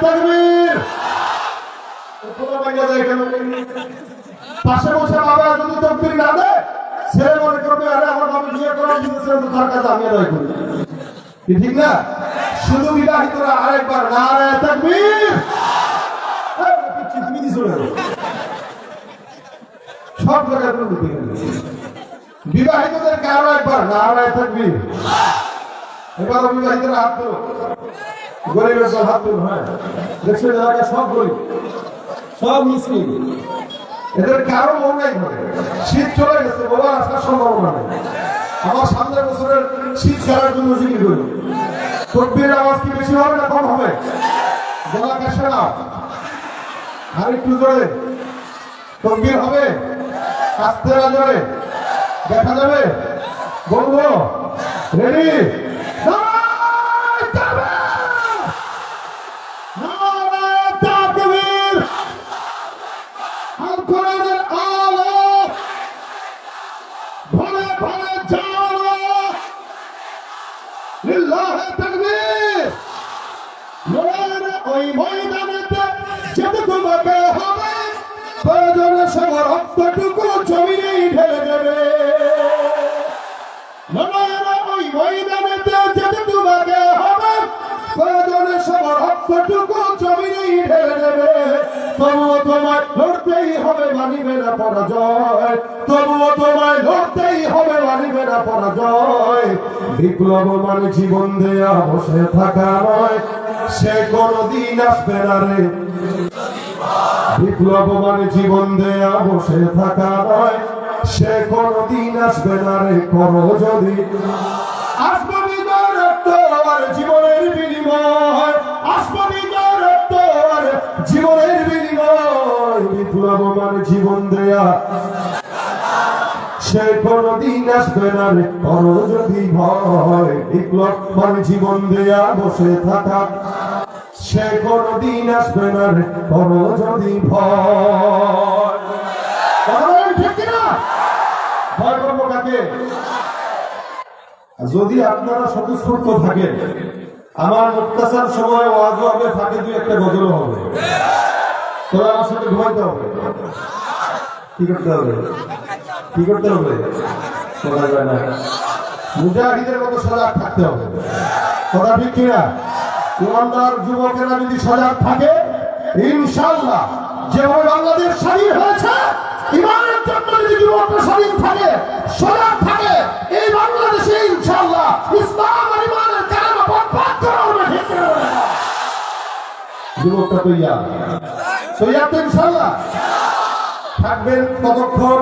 তাকবীর। পাশে বসে বাবা যদি তাকবীর না দেয়, ছেলে মনে করবে আরে আমার বাবা বিয়ে করার জন্য তার কাছে আমি আদায় করি, ঠিক না? শুধু বিবাহিতরা আরেকবার নারে তাকবীর। সব জায়গায় বিবাহিতদের কারো একবার নারে তাকবীর। এবার বিবাহিতরা হাত তোলো, গরিবের সব হাত তোলো। হ্যাঁ, দেখছেন এলাকা সব গরিব, সব মিসকিন, এদের কারো মন নাই ঘরে। শীত চলে গেছে, বাবা আসার সম্ভাবনা নেই। আমার সামনের বছরের শীত ছাড়ার জন্য জিজ্ঞেস করি, তাকবীরের আওয়াজ কি বেশি হবে না কম হবে? গলা কাশে না, আর একটু জোরে তাকবীর হবে, আস্তে না জোরে দেখা যাবে। বলবো রেডি? ওই ময়দানেতে যেতে তোমাকে হবে, প্রয়োজনে সবার রক্তটুকু জমিনেই ঢেলে দেবে। ওই ময়দানেতে যেতে তোমাকে হবে, প্রয়োজনে সবার রক্তটুকু জমিনেই ঢেলে দেবে। তবুও তোমায় লড়তেই হবে, মানিবে না পরাজয়। তবুও তোমায় লড়তেই হবে, মানিবে না পরাজয়। বিপ্লব মানে জীবন দেয়া বসে থাকা নয়, সে কোনদিন আসবে না রে। বিপ্লব মানে জীবন দেয়া বসে থাকা নয়, সে কোনদিন আসবে না রে। করো যদি আসবে বিজয় রক্ত আর জীবনের বিনিময়, আসবে বিজয় রক্ত আর জীবনের বিনিময়। বিপ্লব মানে জীবন দেয়া, সে কোনদিন আসবে না রে। করো যদি ভয়, বিপ্লব মানে জীবন দেয়া বসে থাকা, সে কোনদিন আসবে না রে। করো যদি ভয়। ঠিক না? ভয় করবো কাকে? যদি আপনারা স্বতঃস্ফূর্ত থাকেন, আমার মুক্তাসার সময় ওয়াজ হবে, ফাঁকে দুই একটা গজল হবে, তোরা আমার সাথে ঘুমাইতে হবে। কি করতে হবে? কি করতে হবে? শোনা যায় না, মুজাহিদের মতো সজাগ থাকতে হবে। কথা ঠিক কিনা? ইমানদার যুবকেরা যদি সজাগ থাকে, ইনশাআল্লাহ যেভাবে বাংলাদেশ স্বাধীন হয়েছে, ইমানের জন্য যদি যুবকরা স্বাধীন থাকে, সজাগ থাকে, এই বাংলাদেশে ইনশাআল্লাহ ইসলাম আর ইমানের কালেমা বরবাদ করা হবে। ঠিক না? যুবকরা তৈয়ার তো ইনশাআল্লাহ থাকবেন কতক্ষণ?